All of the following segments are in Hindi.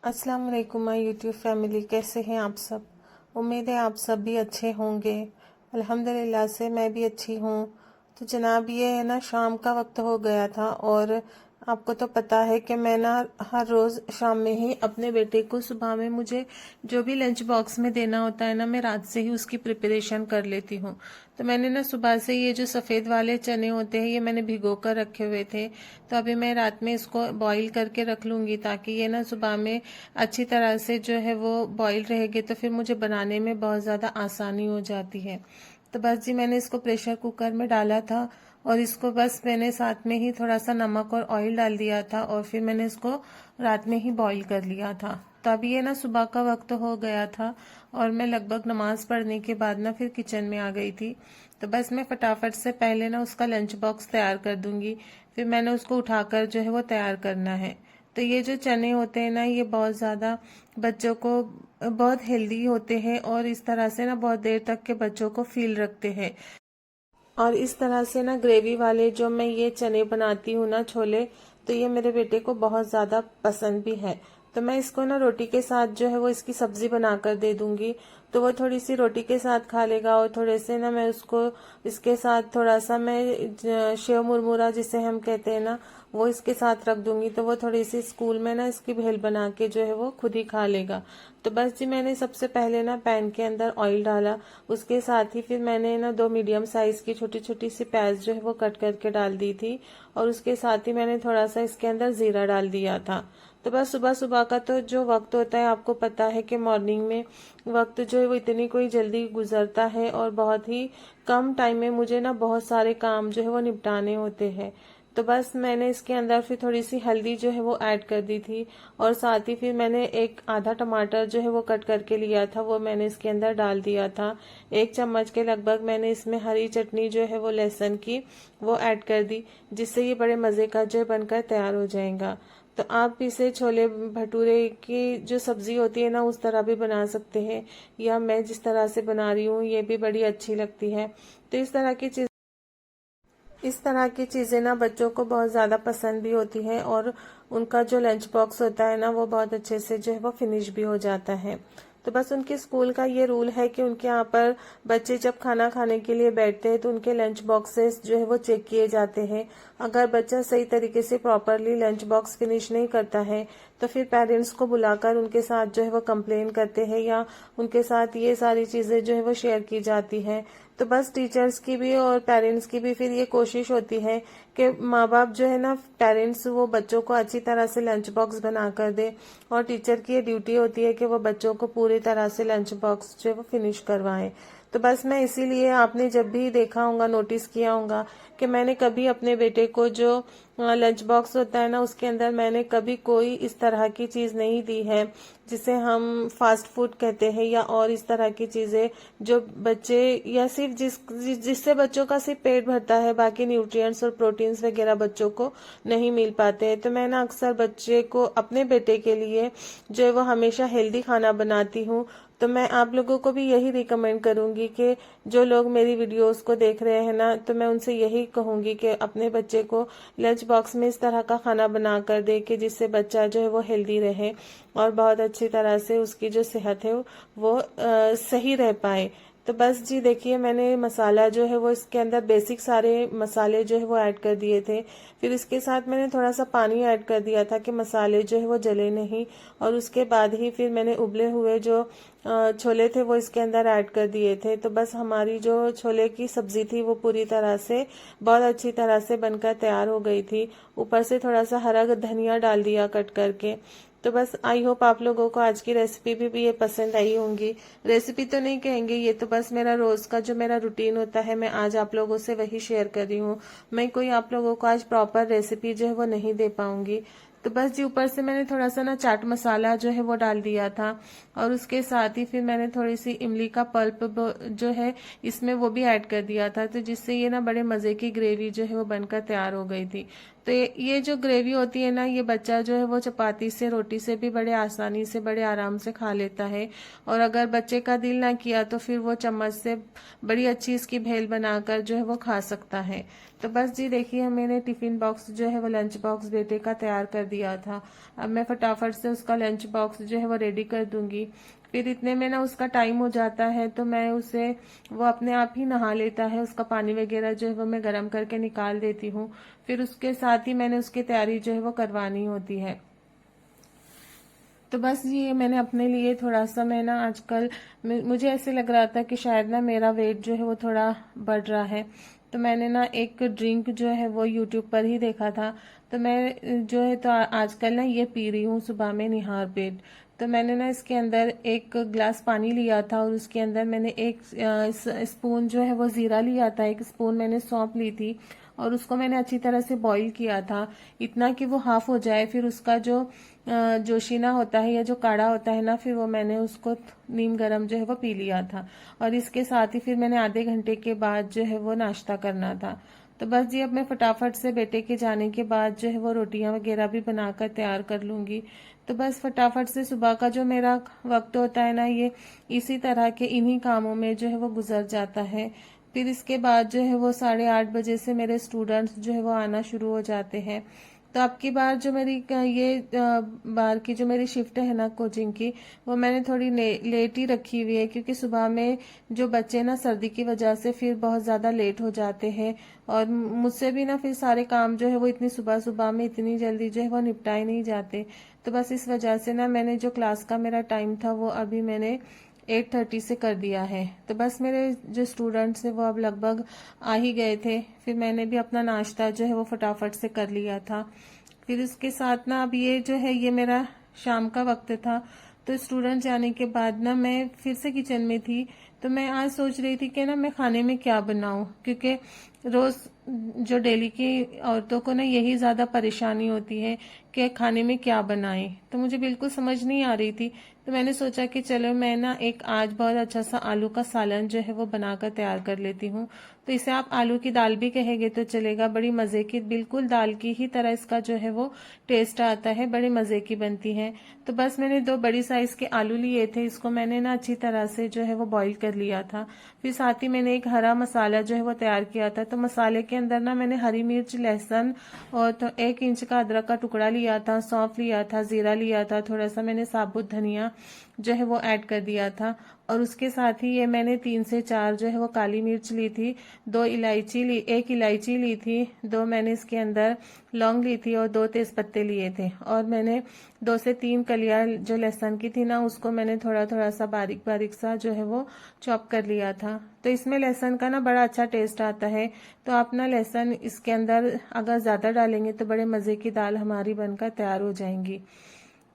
अस्सलाम वालेकुम माय यूट्यूब फैमिली, कैसे हैं आप सब। उम्मीद है आप सब भी अच्छे होंगे। अल्हम्दुलिल्लाह से मैं भी अच्छी हूँ। तो जनाब ये है ना, शाम का वक्त हो गया था और आपको तो पता है कि मैं ना हर रोज़ शाम में ही अपने बेटे को, सुबह में मुझे जो भी लंच बॉक्स में देना होता है ना, मैं रात से ही उसकी प्रिपरेशन कर लेती हूँ। तो मैंने ना सुबह से ये जो सफ़ेद वाले चने होते हैं ये मैंने भिगो कर रखे हुए थे। तो अभी मैं रात में इसको बॉईल करके रख लूँगी ताकि ये ना सुबह में अच्छी तरह से जो है वो बॉईल रहेगी, तो फिर मुझे बनाने में बहुत ज़्यादा आसानी हो जाती है। तो बस जी मैंने इसको प्रेशर कुकर में डाला था और इसको बस मैंने साथ में ही थोड़ा सा नमक और ऑयल डाल दिया था और फिर मैंने इसको रात में ही बॉईल कर लिया था। तो अभी ये ना सुबह का वक्त हो गया था और मैं लगभग नमाज पढ़ने के बाद ना फिर किचन में आ गई थी। तो बस मैं फटाफट से पहले ना उसका लंच बॉक्स तैयार कर दूंगी, फिर मैंने उसको उठाकर जो है वो तैयार करना है। तो ये जो चने होते हैं ना, ये बहुत ज़्यादा बच्चों को बहुत हेल्दी होते हैं और इस तरह से ना बहुत देर तक के बच्चों को फील रखते हैं। और इस तरह से ना ग्रेवी वाले जो मैं ये चने बनाती हूँ ना, छोले, तो ये मेरे बेटे को बहुत ज़्यादा पसंद भी है। तो मैं इसको ना रोटी के साथ जो है वो इसकी सब्जी बनाकर दे दूंगी, तो वो थोड़ी सी रोटी के साथ खा लेगा और थोड़े से ना मैं उसको इसके साथ थोड़ा सा मैं शेव मुरमुरा जिसे हम कहते हैं ना, वो इसके साथ रख दूंगी, तो वो थोड़ी सी स्कूल में ना इसकी भेल बना के जो है वो खुद ही खा लेगा। तो बस जी मैंने सबसे पहले ना पैन के अंदर ऑयल डाला, उसके साथ ही फिर मैंने ना 2 मीडियम साइज की छोटी छोटी सी प्याज जो है वो कट करके डाल दी थी और उसके साथ ही मैंने थोड़ा सा इसके अंदर जीरा डाल दिया था। तो बस सुबह सुबह का तो जो वक्त होता है, आपको पता है कि मॉर्निंग में वक्त जो है वो इतनी कोई जल्दी गुजरता है और बहुत ही कम टाइम में मुझे ना बहुत सारे काम जो है वो निपटाने होते हैं। तो बस मैंने इसके अंदर फिर थोड़ी सी हल्दी जो है वो ऐड कर दी थी और साथ ही फिर मैंने एक आधा टमाटर जो है वो कट करके लिया था, वो मैंने इसके अंदर डाल दिया था। 1 चम्मच के लगभग मैंने इसमें हरी चटनी जो है वो लहसुन की वो ऐड कर दी, जिससे ये बड़े मज़े का जो है बनकर तैयार हो जाएगा। तो आप इसे छोले भटूरे की जो सब्जी होती है ना, उस तरह भी बना सकते हैं, या मैं जिस तरह से बना रही हूँ ये भी बड़ी अच्छी लगती है। तो इस तरह की चीज़ें ना बच्चों को बहुत ज़्यादा पसंद भी होती हैं और उनका जो लंच बॉक्स होता है ना, वो बहुत अच्छे से जो है वो फिनिश भी हो जाता है। तो बस उनके स्कूल का ये रूल है कि उनके यहाँ पर बच्चे जब खाना खाने के लिए बैठते हैं तो उनके लंच बॉक्सेस जो है वो चेक किए जाते हैं। अगर बच्चा सही तरीके से प्रॉपरली लंच बॉक्स फिनिश नहीं करता है तो फिर पेरेंट्स को बुलाकर उनके साथ जो है वो कंप्लेन करते हैं या उनके साथ ये सारी चीज़ें जो है वो शेयर की जाती हैं। तो बस टीचर्स की भी और पेरेंट्स की भी फिर ये कोशिश होती है कि माँ बाप जो है ना, पेरेंट्स वो बच्चों को अच्छी तरह से लंच बॉक्स बना कर दे और टीचर की ये ड्यूटी होती है कि वो बच्चों को पूरी तरह से लंच बॉक्स जो है वो फिनिश करवाएं। तो बस मैं इसीलिए, आपने जब भी देखा होगा, नोटिस किया होगा कि मैंने कभी अपने बेटे को जो लंच बॉक्स होता है ना, उसके अंदर मैंने कभी कोई इस तरह की चीज़ नहीं दी है जिसे हम फास्ट फूड कहते हैं, या और इस तरह की चीज़ें जो बच्चे, या सिर्फ जिससे बच्चों का सिर्फ पेट भरता है, बाकी न्यूट्रिएंट्स और प्रोटीन्स वगैरह बच्चों को नहीं मिल पाते हैं। तो मैं ना अक्सर बच्चे को, अपने बेटे के लिए जो है वो हमेशा हेल्दी खाना बनाती हूँ। तो मैं आप लोगों को भी यही रिकमेंड करूंगी कि जो लोग मेरी वीडियोस को देख रहे हैं ना, तो मैं उनसे यही कहूंगी कि अपने बच्चे को लंच बॉक्स में इस तरह का खाना बना कर दे कि जिससे बच्चा जो है वो हेल्दी रहे और बहुत अच्छी तरह से उसकी जो सेहत है वो सही रह पाए। तो बस जी देखिए, मैंने मसाला जो है वो इसके अंदर बेसिक सारे मसाले जो है वो ऐड कर दिए थे। फिर इसके साथ मैंने थोड़ा सा पानी ऐड कर दिया था कि मसाले जो है वो जले नहीं, और उसके बाद ही फिर मैंने उबले हुए जो छोले थे वो इसके अंदर ऐड कर दिए थे। तो बस हमारी जो छोले की सब्जी थी वो पूरी तरह से, बहुत अच्छी तरह से बनकर तैयार हो गई थी। ऊपर से थोड़ा सा हरा धनिया डाल दिया कट करके। तो बस आई होप आप लोगों को आज की रेसिपी भी ये पसंद आई होंगी। रेसिपी तो नहीं कहेंगे, ये तो बस मेरा रोज का जो मेरा रूटीन होता है, मैं आज आप लोगों से वही शेयर कर रही हूँ। मैं कोई आप लोगों को आज प्रॉपर रेसिपी जो है वो नहीं दे पाऊंगी। तो बस जी ऊपर से मैंने थोड़ा सा ना चाट मसाला जो है वो डाल दिया था और उसके साथ ही फिर मैंने थोड़ी सी इमली का पल्प जो है इसमें वो भी ऐड कर दिया था, तो जिससे ये ना बड़े मजे की ग्रेवी जो है वो बनकर तैयार हो गई थी। तो ये जो ग्रेवी होती है ना, ये बच्चा जो है वो चपाती से रोटी से भी बड़े आसानी से बड़े आराम से खा लेता है। और अगर बच्चे का दिल ना किया तो फिर वो चम्मच से बड़ी अच्छी इसकी भेल बनाकर जो है वो खा सकता है। तो बस जी देखिए, मैंने टिफिन बॉक्स जो है वो लंच बॉक्स बेटे का तैयार कर दिया था। अब मैं फटाफट से उसका लंच बॉक्स जो है वो रेडी कर दूंगी। फिर इतने में ना उसका टाइम हो जाता है, तो मैं उसे वो अपने आप ही नहा लेता है। उसका पानी वगैरह जो है वो मैं गर्म करके निकाल देती हूँ। फिर उसके साथ ही मैंने उसकी तैयारी जो है वो करवानी होती है। तो बस ये मैंने अपने लिए थोड़ा सा, मैं ना आजकल मुझे ऐसे लग रहा था कि शायद ना मेरा वेट जो है वो थोड़ा बढ़ रहा है। तो मैंने ना एक ड्रिंक जो है वो यूट्यूब पर ही देखा था। तो मैं जो है तो आजकल ना ये पी रही हूँ सुबह में निहार पेट। तो मैंने ना इसके अंदर एक ग्लास पानी लिया था और उसके अंदर मैंने एक स्पून जो है वो जीरा लिया था, एक स्पून मैंने सौंफ ली थी और उसको मैंने अच्छी तरह से बॉईल किया था, इतना कि वो हाफ हो जाए। फिर उसका जो जोशीना होता है या जो काढ़ा होता है ना, फिर वो मैंने उसको नीम गरम जो है वो पी लिया था। और इसके साथ ही फिर मैंने आधे घंटे के बाद जो है वो नाश्ता करना था। तो बस जी अब मैं फटाफट से बेटे के जाने के बाद जो है वो रोटियां वगैरह भी बनाकर तैयार कर लूंगी। तो बस फटाफट से सुबह का जो मेरा वक्त होता है ना, ये इसी तरह के इन्हीं कामों में जो है वो गुजर जाता है। फिर इसके बाद जो है वो 8:30 बजे से मेरे स्टूडेंट्स जो है वो आना शुरू हो जाते हैं। तो अब की बार जो मेरी बार की जो मेरी शिफ्ट है ना कोचिंग की, वो मैंने थोड़ी लेट ही रखी हुई है, क्योंकि सुबह में जो बच्चे ना सर्दी की वजह से फिर बहुत ज़्यादा लेट हो जाते हैं। और मुझसे भी ना फिर सारे काम जो है वो इतनी सुबह सुबह में इतनी जल्दी जो है वो निपटाए नहीं जाते। तो बस इस वजह से ना मैंने जो क्लास का मेरा टाइम था वो अभी मैंने 8:30 से कर दिया है। तो बस मेरे जो स्टूडेंट्स हैं वो अब लगभग आ ही गए थे। फिर मैंने भी अपना नाश्ता जो है वो फटाफट से कर लिया था। फिर उसके साथ ना अब ये जो है ये मेरा शाम का वक्त था। तो स्टूडेंट जाने के बाद ना मैं फिर से किचन में थी। तो मैं आज सोच रही थी कि ना मैं खाने में क्या बनाऊं, क्योंकि रोज जो डेली की औरतों को ना यही ज्यादा परेशानी होती है कि खाने में क्या बनाएं। तो मुझे बिल्कुल समझ नहीं आ रही थी। तो मैंने सोचा कि चलो मैं ना एक आज बहुत अच्छा सा आलू का सालन जो है वो बनाकर तैयार कर लेती हूँ। तो इसे आप आलू की दाल भी कहेंगे तो चलेगा, बड़ी मजे की, बिल्कुल दाल की ही तरह इसका जो है वो टेस्ट आता है, बड़े मजे की बनती है। तो बस मैंने 2 बड़ी साइज के आलू लिए थे, इसको मैंने ना अच्छी तरह से जो है वो बॉईल कर लिया था। फिर साथ ही मैंने एक हरा मसाला जो है वो तैयार किया था। तो मसाले के अंदर ना मैंने हरी मिर्च, लहसुन और तो 1 इंच का अदरक का टुकड़ा लिया था, सौंफ लिया था, जीरा लिया था, थोड़ा सा मैंने साबुत धनिया जो है वो ऐड कर दिया था। और उसके साथ ही ये मैंने 3 से 4 जो है वो काली मिर्च ली थी, 1 इलायची ली थी, 2 मैंने इसके अंदर लौंग ली थी और 2 तेजपत्ते लिए थे। और मैंने 2 से 3 कलियां जो लहसुन की थी ना, उसको मैंने थोड़ा थोड़ा सा बारीक बारीक सा जो है वो चॉप कर लिया था। तो इसमें लहसुन का ना बड़ा अच्छा टेस्ट आता है। तो आप ना लहसुन इसके अंदर अगर ज्यादा डालेंगे तो बड़े मजे की दाल हमारी बनकर तैयार हो जाएंगी।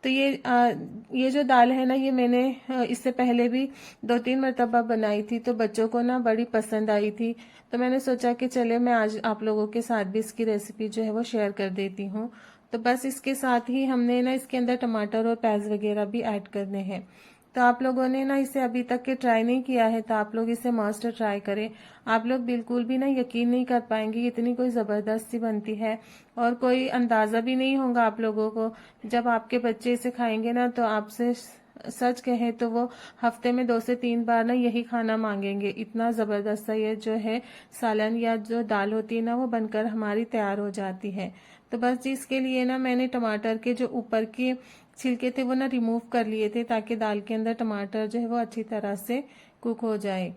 तो ये जो दाल है ना, ये मैंने इससे पहले भी 2-3 मरतबा बनाई थी, तो बच्चों को ना बड़ी पसंद आई थी। तो मैंने सोचा कि चले मैं आज आप लोगों के साथ भी इसकी रेसिपी जो है वो शेयर कर देती हूँ। तो बस इसके साथ ही हमने ना इसके अंदर टमाटर और प्याज वगैरह भी ऐड करने हैं। तो आप लोगों ने ना इसे अभी तक के ट्राई नहीं किया है तो आप लोग इसे मस्ट ट्राई करें। आप लोग बिल्कुल भी ना यकीन नहीं कर पाएंगे, इतनी कोई जबरदस्त सी बनती है। और कोई अंदाजा भी नहीं होगा आप लोगों को, जब आपके बच्चे इसे खाएंगे ना तो आपसे सच कहें तो वो हफ्ते में 2 से 3 बार ना यही खाना मांगेंगे। इतना जबरदस्त सा ये जो है सालन या जो दाल होती है ना वो बनकर हमारी तैयार हो जाती है। तो बस जी इसके लिए ना मैंने टमाटर के जो ऊपर के छिलके थे वो ना रिमूव कर लिए थे, ताकि दाल के अंदर टमाटर जो है वो अच्छी तरह से कुक हो जाए।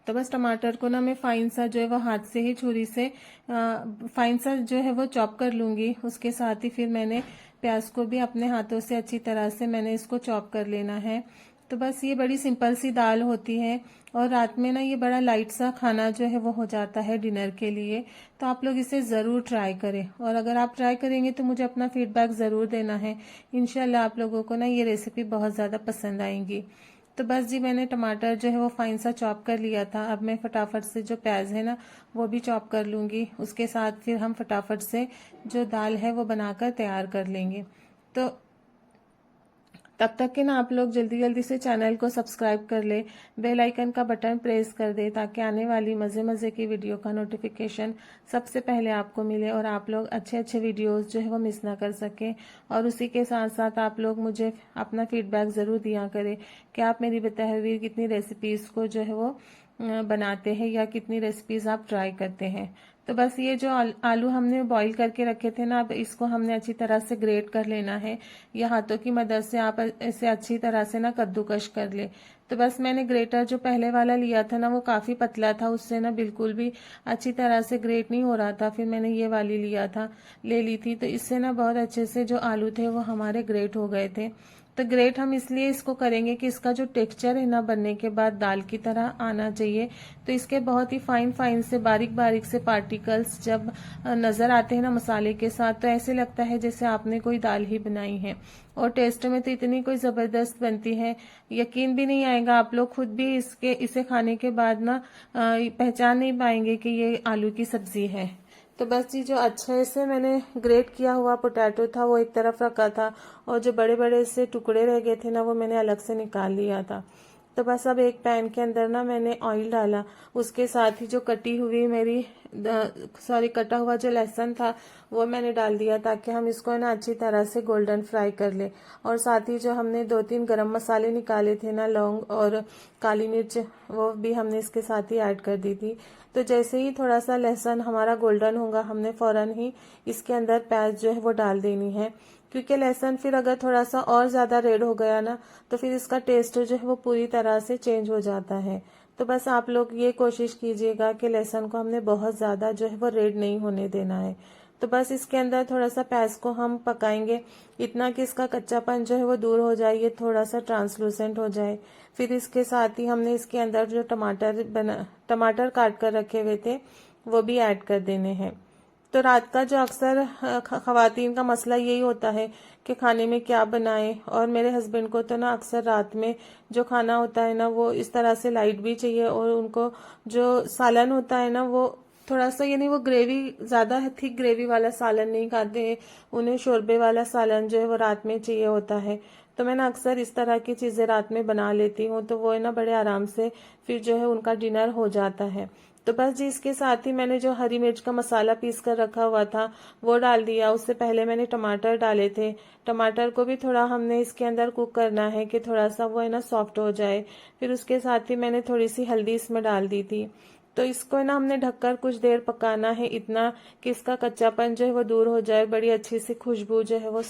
तो बस टमाटर को ना मैं फाइन सा जो है वो हाथ से ही छुरी से फाइन सा जो है वो चॉप कर लूंगी। उसके साथ ही फिर मैंने प्याज को भी अपने हाथों से अच्छी तरह से मैंने इसको चॉप कर लेना है। तो बस ये बड़ी सिंपल सी दाल होती है और रात में ना ये बड़ा लाइट सा खाना जो है वो हो जाता है डिनर के लिए। तो आप लोग इसे ज़रूर ट्राई करें और अगर आप ट्राई करेंगे तो मुझे अपना फीडबैक ज़रूर देना है। इंशाल्लाह आप लोगों को ना ये रेसिपी बहुत ज़्यादा पसंद आएंगी। तो बस जी मैंने टमाटर जो है वो फाइन सा चॉप कर लिया था। अब मैं फटाफट से जो प्याज है ना वो भी चॉप कर लूंगी। उसके साथ फिर हम फटाफट से जो दाल है वो बनाकर तैयार कर लेंगे। तो तब तक के ना आप लोग जल्दी जल्दी से चैनल को सब्सक्राइब कर ले, बेल आइकन का बटन प्रेस कर दे ताकि आने वाली मज़े मज़े की वीडियो का नोटिफिकेशन सबसे पहले आपको मिले और आप लोग अच्छे अच्छे वीडियोस जो है वो मिस ना कर सकें। और उसी के साथ साथ आप लोग मुझे अपना फीडबैक ज़रूर दिया करें कि आप मेरी बताई हुई कितनी रेसिपीज़ को जो है वो बनाते हैं या कितनी रेसिपीज़ आप ट्राई करते हैं। तो बस ये जो आलू हमने बॉईल करके रखे थे ना, अब इसको हमने अच्छी तरह से ग्रेट कर लेना है या हाथों की मदद से आप इसे अच्छी तरह से ना कद्दूकश कर ले। तो बस मैंने ग्रेटर जो पहले वाला लिया था ना वो काफ़ी पतला था, उससे ना बिल्कुल भी अच्छी तरह से ग्रेट नहीं हो रहा था। फिर मैंने ये वाली ले ली थी, तो इससे ना बहुत अच्छे से जो आलू थे वो हमारे ग्रेट हो गए थे। तो ग्रेट हम इसलिए इसको करेंगे कि इसका जो टेक्सचर है ना बनने के बाद दाल की तरह आना चाहिए। तो इसके बहुत ही फाइन फाइन से बारीक बारीक से पार्टिकल्स जब नज़र आते हैं ना मसाले के साथ, तो ऐसे लगता है जैसे आपने कोई दाल ही बनाई है। और टेस्ट में तो इतनी कोई ज़बरदस्त बनती है, यकीन भी नहीं आएगा। आप लोग खुद भी इसे खाने के बाद ना पहचान नहीं पाएंगे कि ये आलू की सब्जी है। तो बस ये जो अच्छे से मैंने ग्रेट किया हुआ पोटैटो था वो एक तरफ रखा था, और जो बड़े बड़े से टुकड़े रह गए थे ना वो मैंने अलग से निकाल लिया था। तो बस अब एक पैन के अंदर ना मैंने ऑयल डाला, उसके साथ ही जो कटी हुई कटा हुआ जो लहसुन था वो मैंने डाल दिया ताकि हम इसको ना अच्छी तरह से गोल्डन फ्राई कर ले। और साथ ही जो हमने 2-3 गरम मसाले निकाले थे ना, लौंग और काली मिर्च, वो भी हमने इसके साथ ही ऐड कर दी थी। तो जैसे ही थोड़ा सा लहसुन हमारा गोल्डन होगा, हमने फौरन ही इसके अंदर प्याज जो है वो डाल देनी है, क्योंकि लहसुन फिर अगर थोड़ा सा और ज़्यादा रेड हो गया ना तो फिर इसका टेस्ट जो है वो पूरी तरह से चेंज हो जाता है। तो बस आप लोग ये कोशिश कीजिएगा कि लहसुन को हमने बहुत ज़्यादा जो है वो रेड नहीं होने देना है। तो बस इसके अंदर थोड़ा सा प्याज को हम पकाएंगे, इतना कि इसका कच्चापन जो है वो दूर हो जाए, ये थोड़ा सा ट्रांसलूसेंट हो जाए। फिर इसके साथ ही हमने इसके अंदर जो टमाटर काट कर रखे हुए थे वो भी ऐड कर देने हैं। तो रात का जो अक्सर खवातीन का मसला यही होता है कि खाने में क्या बनाएं, और मेरे हस्बैंड को तो ना अक्सर रात में जो खाना होता है ना वो इस तरह से लाइट भी चाहिए, और उनको जो सालन होता है ना वो थोड़ा सा, यानी वो ग्रेवी ज़्यादा थिक ग्रेवी वाला सालन नहीं खाते हैं, उन्हें शोरबे वाला सालन जो है वो रात में चाहिए होता है। तो मैं ना अक्सर इस तरह की चीज़ें रात में बना लेती हूँ, तो वो है ना बड़े आराम से फिर जो है उनका डिनर हो जाता है। तो बस जी इसके साथ ही मैंने जो हरी मिर्च का मसाला पीस कर रखा हुआ था वो डाल दिया। उससे पहले मैंने टमाटर डाले थे, टमाटर को भी थोड़ा हमने इसके अंदर कुक करना है कि थोड़ा सा वो है ना सॉफ्ट हो जाए। फिर उसके साथ ही मैंने थोड़ी सी हल्दी इसमें डाल दी थी। तो इसको है ना हमने ढककर कुछ देर पकाना है, इतना कि इसका कच्चापन जो है वो दूर हो जाए, बड़ी अच्छी सी खुशबू जो है वो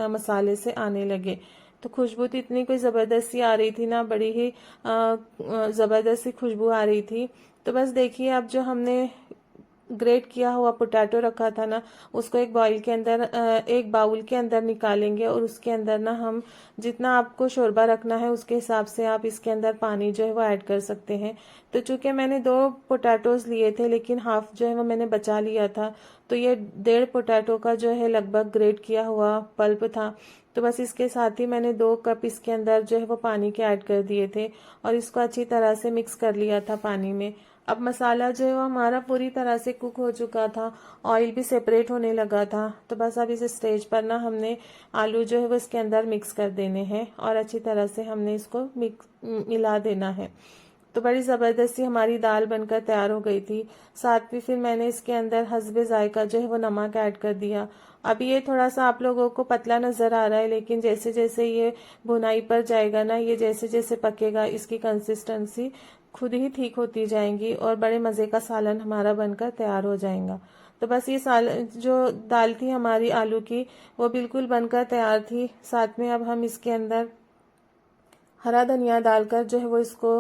मसाले से आने लगे। तो खुशबू तो इतनी कोई ज़बरदस्त सी आ रही थी ना, बड़ी ही ज़बरदस्त सी खुशबू आ रही थी। तो बस देखिए, अब जो हमने ग्रेट किया हुआ पोटैटो रखा था ना उसको एक बाउल के अंदर निकालेंगे, और उसके अंदर ना हम जितना आपको शोरबा रखना है उसके हिसाब से आप इसके अंदर पानी जो है वो ऐड कर सकते हैं। तो चूंकि मैंने 2 पोटैटोज लिए थे लेकिन हाफ जो है वो मैंने बचा लिया था, तो ये 1.5 पोटैटो का जो है लगभग ग्रेट किया हुआ पल्प था। तो बस इसके साथ ही मैंने 2 कप इसके अंदर जो है वो पानी के ऐड कर दिए थे, और इसको अच्छी तरह से मिक्स कर लिया था पानी में। अब मसाला जो है वो हमारा पूरी तरह से कुक हो चुका था, ऑयल भी सेपरेट होने लगा था। तो बस अब इस स्टेज पर ना हमने आलू जो है वो इसके अंदर मिक्स कर देने हैं, और अच्छी तरह से हमने इसको मिला देना है। तो बड़ी ज़बरदस्ती हमारी दाल बनकर तैयार हो गई थी। साथ में फिर मैंने इसके अंदर हस्बे जायका जो है वो नमक ऐड कर दिया। अभी ये थोड़ा सा आप लोगों को पतला नज़र आ रहा है, लेकिन जैसे जैसे ये भुनाई पर जाएगा ना, ये जैसे जैसे पकेगा इसकी कंसिस्टेंसी खुद ही ठीक होती जाएंगी, और बड़े मज़े का सालन हमारा बनकर तैयार हो जाएगा। तो बस ये जो दाल थी हमारी आलू की वो बिल्कुल बनकर तैयार थी। साथ में अब हम इसके अंदर हरा धनिया डालकर जो है वो इसको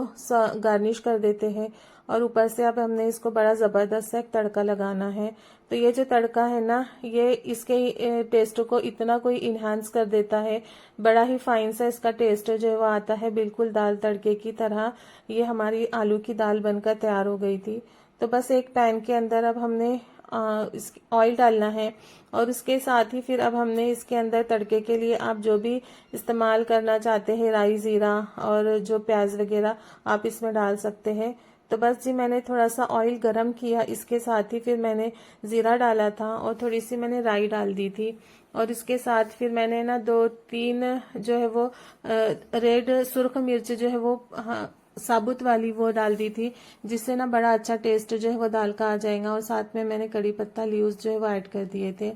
गार्निश कर देते हैं, और ऊपर से अब हमने इसको बड़ा ज़बरदस्त एक तड़का लगाना है। तो ये जो तड़का है ना ये इसके टेस्ट को इतना कोई इन्हांस कर देता है, बड़ा ही फाइन सा इसका टेस्ट जो है वो आता है, बिल्कुल दाल तड़के की तरह। ये हमारी आलू की दाल बनकर तैयार हो गई थी। तो बस एक पैन के अंदर अब हमने ऑयल डालना है, और उसके साथ ही फिर अब हमने इसके अंदर तड़के के लिए आप जो भी इस्तेमाल करना चाहते हैं, राई ज़ीरा और जो प्याज वगैरह आप इसमें डाल सकते हैं। तो बस जी मैंने थोड़ा सा ऑयल गरम किया, इसके साथ ही फिर मैंने ज़ीरा डाला था और थोड़ी सी मैंने राई डाल दी थी। और इसके साथ फिर मैंने ना 2-3 जो है वो रेड सुर्ख मिर्च जो है वो साबुत वाली वो डाल दी थी, जिससे ना बड़ा अच्छा टेस्ट जो है वो दाल का आ जाएगा। और साथ में मैंने कड़ी पत्ता लीव्स जो है वो ऐड कर दिए थे।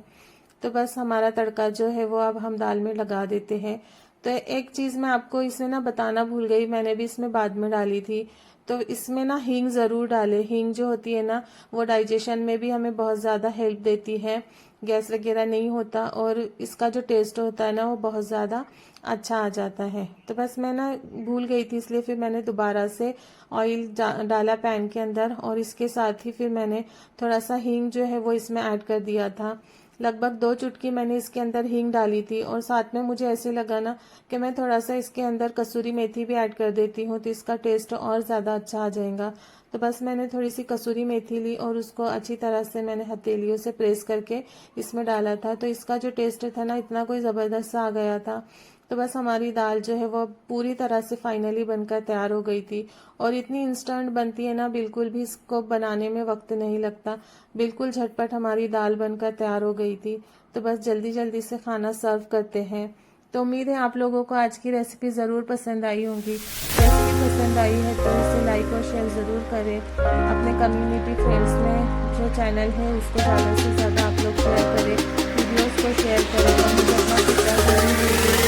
तो बस हमारा तड़का जो है वो अब हम दाल में लगा देते हैं। तो एक चीज़ मैं आपको इसमें ना बताना भूल गई, मैंने भी इसमें बाद में डाली थी। तो इसमें ना हींग ज़रूर डालें। हींग जो होती है ना वो डाइजेशन में भी हमें बहुत ज़्यादा हेल्प देती है, गैस वगैरह नहीं होता और इसका जो टेस्ट होता है ना वो बहुत ज़्यादा अच्छा आ जाता है। तो बस मैं ना भूल गई थी, इसलिए फिर मैंने दोबारा से ऑयल डाला पैन के अंदर और इसके साथ ही फिर मैंने थोड़ा सा हींग जो है वो इसमें ऐड कर दिया था। लगभग 2 चुटकी मैंने इसके अंदर हींग डाली थी और साथ में मुझे ऐसे लगा ना कि मैं थोड़ा सा इसके अंदर कसूरी मेथी भी ऐड कर देती हूँ तो इसका टेस्ट और ज़्यादा अच्छा आ जाएगा। तो बस मैंने थोड़ी सी कसूरी मेथी ली और उसको अच्छी तरह से मैंने हथेलियों से प्रेस करके इसमें डाला था। तो इसका जो टेस्ट था ना इतना कोई ज़बरदस्त सा आ गया था। तो बस हमारी दाल जो है वो पूरी तरह से फाइनली बनकर तैयार हो गई थी। और इतनी इंस्टेंट बनती है ना, बिल्कुल भी इसको बनाने में वक्त नहीं लगता, बिल्कुल झटपट हमारी दाल बनकर तैयार हो गई थी। तो बस जल्दी जल्दी से खाना सर्व करते हैं। तो उम्मीद है आप लोगों को आज की रेसिपी ज़रूर पसंद आई होगी। रेसिपी पसंद आई है तो इसे लाइक और शेयर ज़रूर करें। अपने कम्युनिटी फ्रेंड्स में जो चैनल है उसको ज़्यादा से ज़्यादा आप लोग शेयर करें, वीडियोस को शेयर करें और मुझे अपना फीडबैक ज़रूर दीजिए।